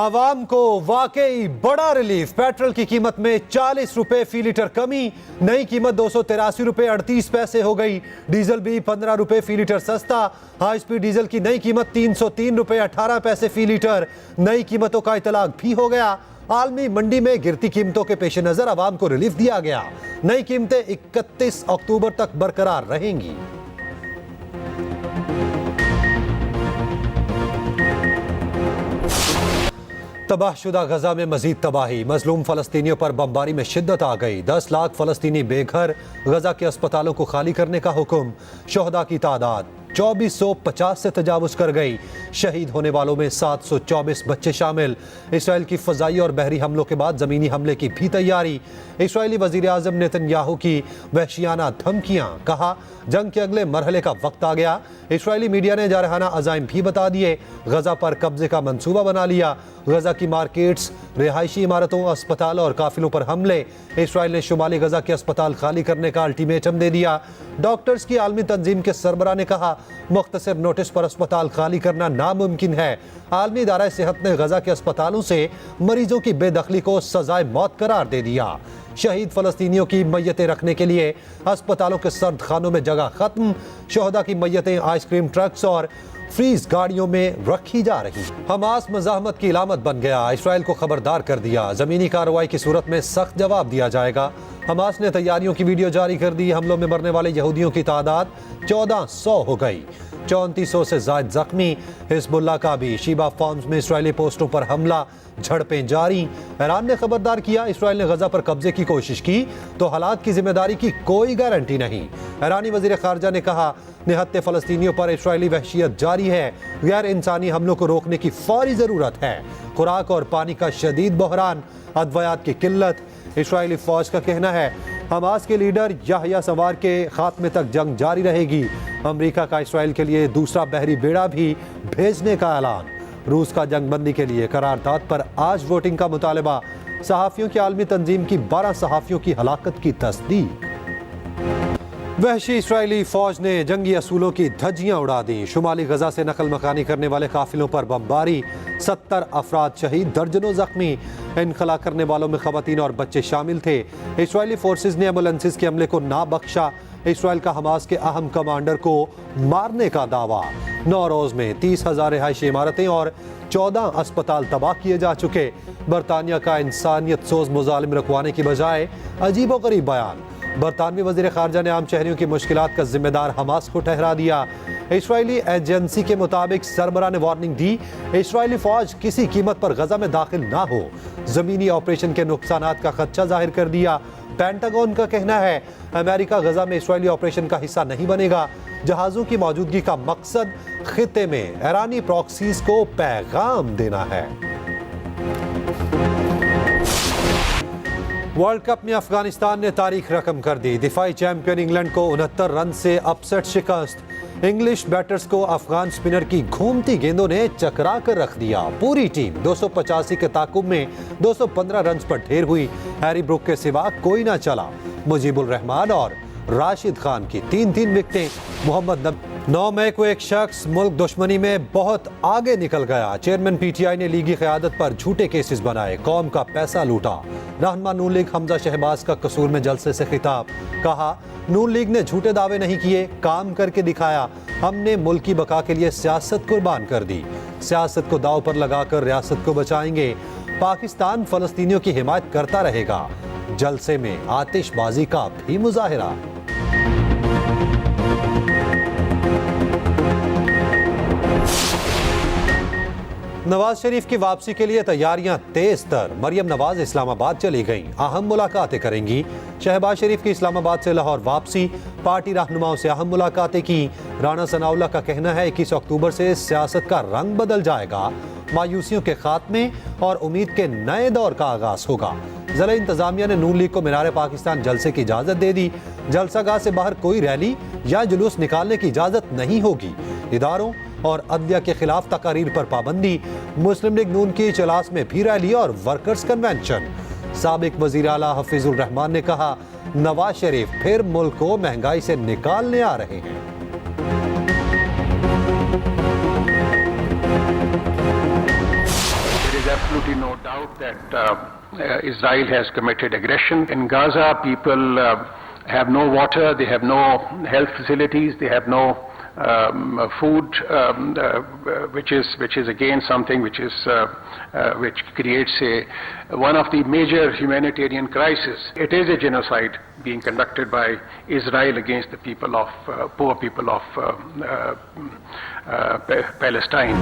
आवाम को वाकई बड़ा रिलीफ। पेट्रोल की कीमत में 40 रुपए फी लीटर कमी, नई कीमत 283 रुपए 38 पैसे हो गई। डीजल भी 15 रुपए फी लीटर सस्ता। हाई स्पीड डीजल की नई कीमत 303 रुपए 18 पैसे फी लीटर। नई कीमतों का इतलाक भी हो गया। आलमी मंडी में गिरती कीमतों के पेश नजर आवाम को रिलीफ दिया गया। नई कीमतें 31 अक्टूबर तक बरकरार रहेंगी। तबाहशुदा गजा में मजीद तबाही, मजलूम फलस्तीनियों पर बमबारी में शिद्दत आ गई। 10 लाख फलस्तीनी बेघर, गजा के अस्पतालों को खाली करने का हुक्म। शोहदा की तादाद 2450 से तजावुज कर गई। शहीद होने वालों में 724 बच्चे शामिल। इसराइल की फजाई और बहरी हमलों के बाद जमीनी हमले की भी तैयारी। इसराइली वजीर आजम नेतन्याहू की वहशियाना धमकियां, कहा जंग के अगले मरहले का वक्त आ गया। इसराइली मीडिया ने जारहाना अजाइम भी बता दिए। गजा पर कब्जे का मंसूबा बना लिया। गजा की मार्केट्स, रिहायशी इमारतों, अस्पतालों और काफिलों पर हमले। इसराइल ने शुमाली गजा के अस्पताल खाली करने का अल्टीमेटम दे दिया। डॉक्टर्स की आलमी तंजीम के सरबराह ने कहा मुख्तसर नोटिस पर अस्पताल खाली करना नामुमकिन है। आलमी इदारा सेहत ने गजा के अस्पतालों से मरीजों की बेदखली को सजाए मौत करार दे दिया। शहीद फलस्तीनियों की मैयतें रखने के लिए अस्पतालों के सर्द खानों में जगह खत्म। शोहदा की मैयतें आइसक्रीम ट्रक्स और फ्रीज गाड़ियों में रखी जा रही। हमास मज़ाहमत की इलामत बन गया। इसराइल को खबरदार कर दिया, जमीनी कार्रवाई की सूरत में सख्त जवाब दिया जाएगा। हमास ने तैयारियों की वीडियो जारी कर दी। हमलों में मरने वाले यहूदियों की तादाद 1400 हो गई। 3400 से ज्यादा जख्मी। हिजबुल्लाह का भी शिबा फार्म्स में इसराइली पोस्टों पर हमला, झड़पें जारी। ईरान ने खबरदार किया, इसराइल ने गजा पर कब्जे की कोशिश की तो हालात की जिम्मेदारी की कोई गारंटी नहीं। ईरानी वजीर खारजा ने कहा निहत्ते फलस्तीनियों पर इसराइली वहशियत जारी है। गैर इंसानी हमलों को रोकने की फौरी जरूरत है। खुराक और पानी का शदीद बहरान, अद्वियात की किल्लत। इसराइली फौज का कहना है हमास के लीडर याह्या सवार के खात्मे तक जंग जारी रहेगी। अमेरिका का इसराइल के लिए दूसरा बहरी बेड़ा भी भेजने का ऐलान। रूस का जंगबंदी के लिए करारदाद पर आज वोटिंग का मुतालबा। सहाफियों की आलमी तंजीम की 12 सहाफियों की हलाकत की तस्दीक। वहशी इसराइली फौज ने जंगी असूलों की धज्जियां उड़ा दी। शुमाली गजा से नकल मकानी करने वाले काफिलों पर बमबारी, 70 अफराद शहीद, दर्जनों जख्मी। इनखला करने वालों में खवातीन और बच्चे शामिल थे। इसराइली फोर्सेज ने एम्बुलेंसेज के हमले को ना बख्शा। इसराइल का हमास के अहम कमांडर को मारने का दावा। 9 रोज में 30,000 रिहायशी इमारतें और 14 अस्पताल तबाह किए जा चुके। बरतानिया का इंसानियत सोज मुजालिम रखवाने की बजाय अजीबोगरीब बयान। बरतानवी वजीर खारजा ने आम शहरियों की मुश्किलात का जिम्मेदार हमास को ठहरा दिया। इसराइली एजेंसी के मुताबिक सरबरा ने वार्निंग दी इसराइली फौज किसी कीमत पर गजा में दाखिल ना हो। जमीनी ऑपरेशन के नुकसानात का खदशा जाहिर कर दिया। पेंटागन का कहना है अमेरिका गजा में इसराइली ऑपरेशन का हिस्सा नहीं बनेगा। जहाजों की मौजूदगी का मकसद खित्ते में ईरानी प्रॉक्सीज को पैगाम देना है। वर्ल्ड कप में अफगानिस्तान ने तारीख रकम कर दी। दिफाई चैंपियन इंग्लैंड को 69 रन से अपसेट शिकस्त। इंग्लिश बैटर्स को अफगान स्पिनर की घूमती गेंदों ने चकरा कर रख दिया। पूरी टीम 285 के ताकुब में 215 रन पर ढेर हुई। हैरी ब्रुक के सिवा कोई ना चला। मुजीबुर रहमान और राशिद खान की 3-3 विकेटें। मोहम्मद 9 मई को एक शख्स मुल्क दुश्मनी में बहुत आगे निकल गया। चेयरमैन पीटीआई ने लीगी क़यादत पर झूठे केसेस बनाए, कौम का पैसा लूटा। रहनुमा नून लीग हमजा शहबाज का कसूर में जलसे से खिताब, कहा नून लीग ने झूठे दावे नहीं किए, काम करके दिखाया। हमने मुल्क की बका के लिए सियासत कुर्बान कर दी। सियासत को दाव पर लगाकर रियासत को बचाएंगे। पाकिस्तान फलस्तीनियों की हिमायत करता रहेगा। जलसे में आतिशबाजी का भी मुजाहिरा। नवाज शरीफ की वापसी के लिए तैयारियां तेज तर। मरियम नवाज इस्लामाबाद चली गईं, अहम मुलाकातें करेंगी। शहबाज शरीफ की इस्लामाबाद से लाहौर वापसी, पार्टी रहनुमाओं से अहम मुलाकातें की। राना सनाउल्लाह का कहना है 21 अक्टूबर से सियासत का रंग बदल जाएगा। मायूसियों के खात्मे और उम्मीद के नए दौर का आगाज होगा। ज़िला इंतजामिया ने नून लीग को मीनार पाकिस्तान जलसे की इजाजत दे दी। जलसागाह से बाहर कोई रैली या जुलूस निकालने की इजाजत नहीं होगी। इदारों और अदलिया के खिलाफ तकारीर पर पाबंदी। मुस्लिम लीग नून की इजलास में भी रैली और वर्कर्स कन्वेंशन। साबिक वजीर आला हफीजुर रहमान ने कहा नवाज शरीफ फिर मुल्क को महंगाई से निकालने आ रहे हैं। absolutely no doubt that Israel has committed aggression. In Gaza, people have no water, they have no health facilities, they have no food, which is again something which creates one of the major humanitarian crises. It is a genocide being conducted by Israel against the people of poor people of Palestine.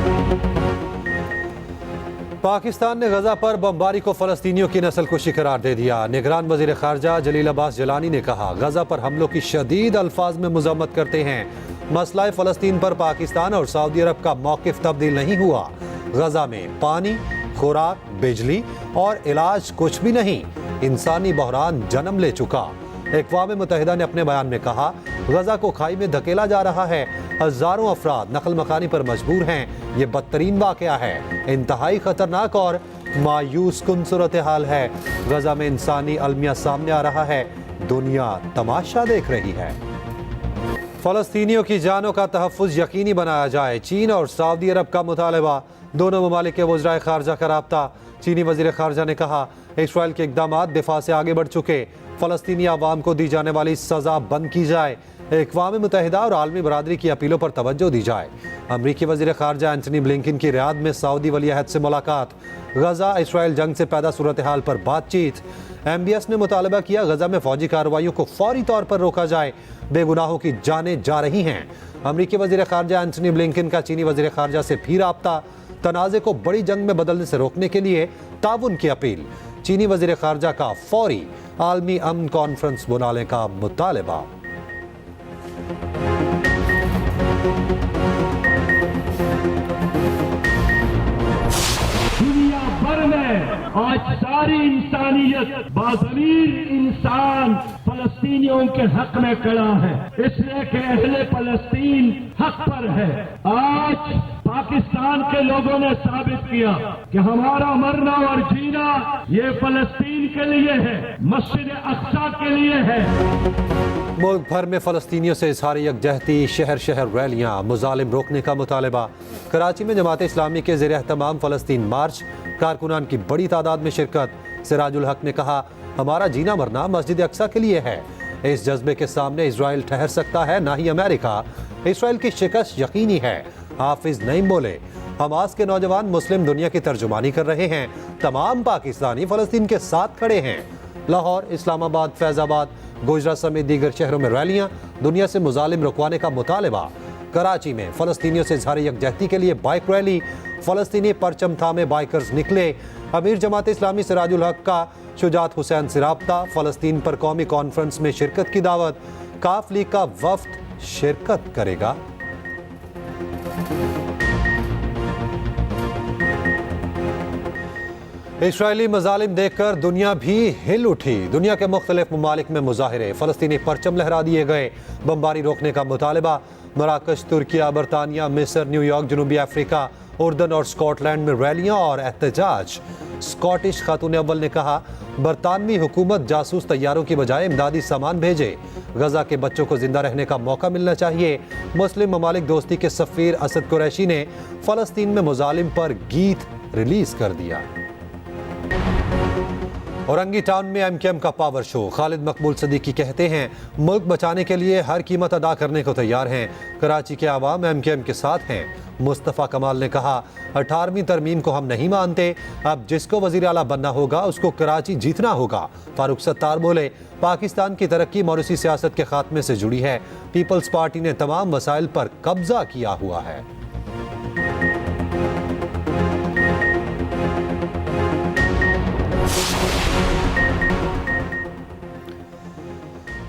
Pakistan ने गजा पर बमबारी को फलस्तीनियों की नस्लकुशी करार दे दिया। निगरान वजीर खारजा जलील अब्बास जलानी ने कहा, गजा पर हमलों की शदीद अल्फाज में मुजम्मत करते हैं। मसला फ़लस्तीन पर पाकिस्तान और सऊदी अरब का मौक़िफ़ तब्दील नहीं हुआ। गजा में पानी, खुराक, बिजली और इलाज कुछ भी नहीं। इंसानी बहरान जन्म ले चुका। अक़वाम मुत्तहिदा ने अपने बयान में कहा, गजा को खाई में धकेला जा रहा है। हज़ारों अफराद नकल मकानी पर मजबूर हैं। ये बदतरीन वाक़या है, इंतहाई ख़तरनाक और मायूस कुन सूरत हाल है। गजा में इंसानी अलमिया सामने आ रहा है, दुनिया तमाशा देख रही है। फ़लस्तीनियों की जानों का तहफ़्फ़ुज़ यकीनी बनाया जाए, चीन और सऊदी अरब का मुतालबा। दोनों ममालिक के वज़राए ख़ारजा का राब्ता। चीनी वज़ीर ख़ारजा ने कहा, इसराइल के इक़दामात दिफ़ा से आगे बढ़ चुके। फ़लस्तीनी आवाम को दी जाने वाली सज़ा बंद की जाए। अक़वाम मुत्तहिदा और आलमी बरादरी की अपीलों पर तवज्जो दी जाए। अमरीकी वज़ीर ख़ारजा एंटनी ब्लिंकन की रियाद में सऊदी वली अहद से मुलाकात। गजा इसराइल जंग से पैदा सूरत हाल पर बातचीत। MBS ने मुतालबा किया, गजा में फ़ौजी कार्रवाइयों को फ़ौरी तौर पर रोका जाए। बेगुनाहों की जानें जा रही हैं। अमरीकी वज़ीर ख़ारजा एंटनी ब्लिंकन का चीनी वज़ीर ख़ारजा से भी राब्ता। तनाज़े को बड़ी जंग में बदलने से रोकने के लिए ताउन की अपील। चीनी वज़ीर ख़ारजा का फ़ौरी आलमी अमन कॉन्फ्रेंस बुलाने का मुतालबा। दुनिया भर में आज सारी इंसानियत बाज़मीर इंसान फलस्तीनियों के हक में खड़ा है, इसलिए कि अहले फलस्तीन हक पर है। आज पाकिस्तान के लोगों ने साबित किया कि हमारा मरना और जीना ये फलस्तीन के लिए है, मस्जिद अक्सा के लिए है। मुल्क भर में फ़लस्तीनियों से इज़हार यकजहती, शहर शहर रैलियाँ, मुजालिम रोकने का मुतालबा। कराची में जमात इस्लामी के ज़ेर एहतमाम फ़लस्तीन मार्च, कारकुनान की बड़ी तादाद में शिरकत। सिराजुल हक ने कहा, हमारा जीना मरना मस्जिद अक्सा के लिए है। इस जज्बे के सामने इसराइल ठहर सकता है, ना ही अमेरिका। इसराइल की शिकस्त यकीनी है। हाफिज नईम बोले, हमास के नौजवान मुस्लिम दुनिया की तर्जुमानी कर रहे हैं। तमाम पाकिस्तानी फ़लस्तीन के साथ खड़े हैं। लाहौर, इस्लामाबाद, फैज़ाबाद, गुजरात समेत दीगर शहरों में रैलियाँ, दुनिया से मुजालिम रुकवाने का मुतालबा। कराची में फ़लस्तीनियों से इज़हार यकजहती के लिए बाइक रैली। फ़लस्तीनी परचम थामे बाइकर्स निकले। अमीर जमात इस्लामी सिराजुल हक का शुजात हुसैन से राब्ता। फ़लस्तीन पर कौमी कॉन्फ्रेंस में शिरकत की दावत। काफ लीग का वफ्द शिरकत करेगा। इसराइली मजालिम देखकर दुनिया भी हिल उठी। दुनिया के मुख्तलिफ ममालिक में मुजाहिरे, फ़लस्तीनी परचम लहरा दिए गए। बमबारी रोकने का मुतालबा। मराकश, तुर्किया, बरतानिया, मिस्र, न्यूयॉर्क, जनूबी अफ्रीका, उर्दन और स्कॉटलैंड में रैलियाँ और एहतजाज। स्कॉटिश खातून अव्वल ने कहा, बरतानवी हुकूमत जासूस तैयारों की बजाय इमदादी सामान भेजे। गजा के बच्चों को जिंदा रहने का मौका मिलना चाहिए। मुस्लिम ममालिक दोस्ती के सफ़ीर असद कुरैशी ने फ़लस्तीन में मुजालिम पर गीत रिलीज कर दिया। औरंगी टाउन में MKM का पावर शो। खालिद मकबूल सदीकी कहते हैं, मुल्क बचाने के लिए हर कीमत अदा करने को तैयार हैं। कराची के आवाम MKM के साथ हैं। मुस्तफ़ा कमाल ने कहा, 18वीं तरमीम को हम नहीं मानते। अब जिसको वज़ीर आला बनना होगा उसको कराची जीतना होगा। फारूक सत्तार बोले, पाकिस्तान की तरक्की मौरूसी सियासत के खात्मे से जुड़ी है। पीपल्स पार्टी ने तमाम वसाइल पर कब्जा किया हुआ है।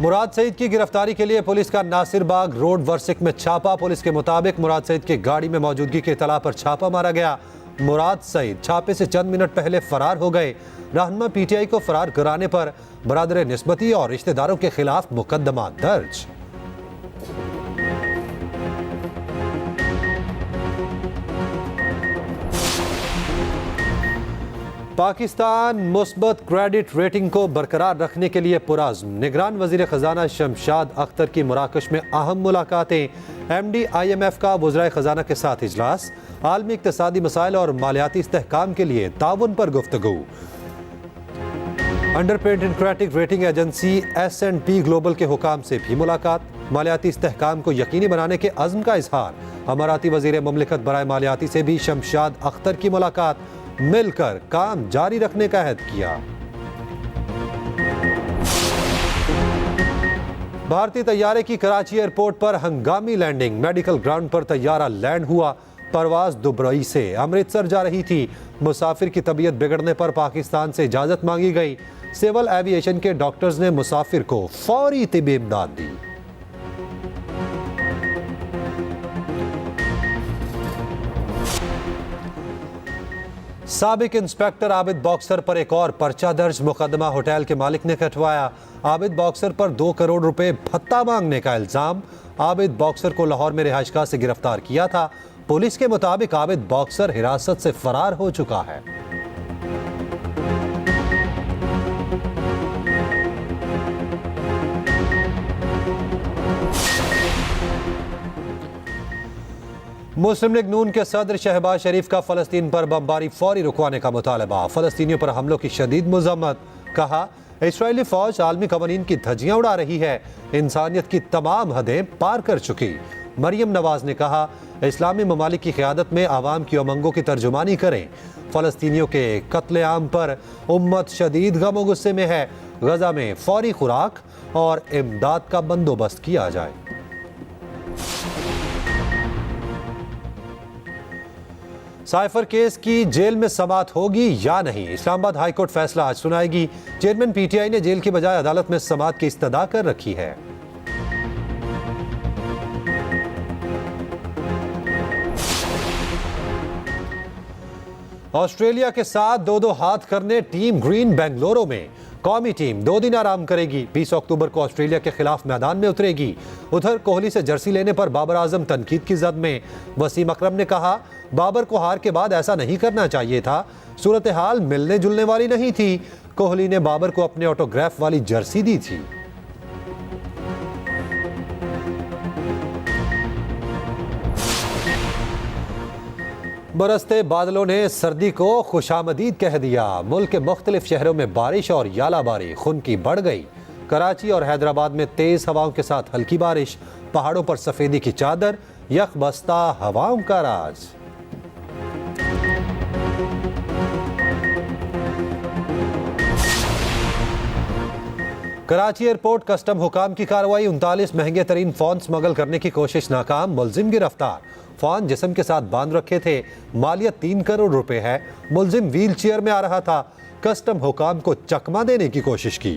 मुराद सईद की गिरफ्तारी के लिए पुलिस का नासिर बाग रोड वर्सिक में छापा। पुलिस के मुताबिक मुराद सईद की गाड़ी में मौजूदगी की इतला पर छापा मारा गया। मुराद सईद छापे से चंद मिनट पहले फरार हो गए। रहनुमा PTI को फरार कराने पर बरादर निस्बती और रिश्तेदारों के खिलाफ मुकदमा दर्ज। पाकिस्तान मुस्बत क्रेडिट रेटिंग को बरकरार रखने के लिए पुरज़्म। निगरान वज़ीर ख़जाना शमशाद अख्तर की मराकश में अहम मुलाकातें। MD IMF का वज़राए ख़जाना के साथ इजलास। आलमी इक़्तिसादी मसाइल और मालियाती इस्तेहकाम के लिए ताउन पर गुफ्तगू। अंडरपेंटेड credit rating agency S&P global के हुकाम से भी मुलाकात। मालियाती इस्तेहकाम को यकीनी बनाने के अज़्म का इजहार। अमाराती वज़ीर मुमलिकत बराए मालियाती से भी शमशाद अख्तर की मुलाकात। मिलकर काम जारी रखने का अहद किया। भारतीय तैयारे की कराची एयरपोर्ट पर हंगामी लैंडिंग। मेडिकल ग्राउंड पर तैयारा लैंड हुआ। परवाज दुबई से अमृतसर जा रही थी। मुसाफिर की तबीयत बिगड़ने पर पाकिस्तान से इजाजत मांगी गई। सिविल एविएशन के डॉक्टर्स ने मुसाफिर को फौरी तिबी इमदाद दी। साबिक इंस्पेक्टर आबिद बॉक्सर पर एक और पर्चा दर्ज। मुकदमा होटल के मालिक ने कटवाया। आबिद बॉक्सर पर 2 करोड़ रुपए भत्ता मांगने का इल्जाम। आबिद बॉक्सर को लाहौर में रिहाइशगाह से गिरफ्तार किया था। पुलिस के मुताबिक आबिद बॉक्सर हिरासत से फरार हो चुका है। मुस्लिम लीग नून के सदर शहबाज शरीफ का फलस्तीन पर बमबारी फौरी रुकवाने का मुतालबा। फलस्तीनियों पर हमलों की शदीद मजम्मत। कहा, इस्राएली फौज आलमी कवानीन की धज्जियां उड़ा रही है। इंसानियत की तमाम हदें पार कर चुकी। मरियम नवाज ने कहा, इस्लामी ममालिक की क़यादत में आवाम की उमंगों की तर्जुमानी करें। फलस्तीनियों के कत्लेआम पर उम्मत शदीद गम गुस्से में है। गजा में फौरी खुराक और इमदाद का बंदोबस्त किया जाए। साइफर केस की जेल में समाअत होगी या नहीं, इस्लामाबाद हाईकोर्ट फैसला आज सुनाएगी। चेयरमैन PTI ने जेल की बजाय अदालत में समाअत की इस्तदा कर रखी है। ऑस्ट्रेलिया के साथ 2-2 हाथ करने टीम ग्रीन बेंगलुरु में। कौमी टीम 2 दिन आराम करेगी। 20 अक्टूबर को ऑस्ट्रेलिया के खिलाफ मैदान में उतरेगी। उधर कोहली से जर्सी लेने पर बाबर आजम तनकीद की जद में। वसीम अकरम ने कहा, बाबर को हार के बाद ऐसा नहीं करना चाहिए था। सूरत हाल मिलने जुलने वाली नहीं थी। कोहली ने बाबर को अपने ऑटोग्राफ वाली जर्सी दी थी। बरसते बादलों ने सर्दी को खुशामदीद कह दिया। मुल्क के मुख्तलिफ शहरों में बारिश और यालाबारी खुनकी बढ़ गई। कराची और हैदराबाद में तेज हवाओं के साथ हल्की बारिश। पहाड़ों पर सफेदी की चादर। यकबस्ता हवाओं का राज। कराची एयरपोर्ट कस्टम हुकाम की कार्रवाई। 39 महंगे तरीन फोन स्मगल करने की कोशिश नाकाम। मुलजिम गिरफ्तार। फोन जिस्म के साथ बांध रखे थे। मालियत 3 करोड़ रुपए है। मुलजिम व्हील चेयर में आ रहा था। कस्टम हुकाम को चकमा देने की कोशिश की।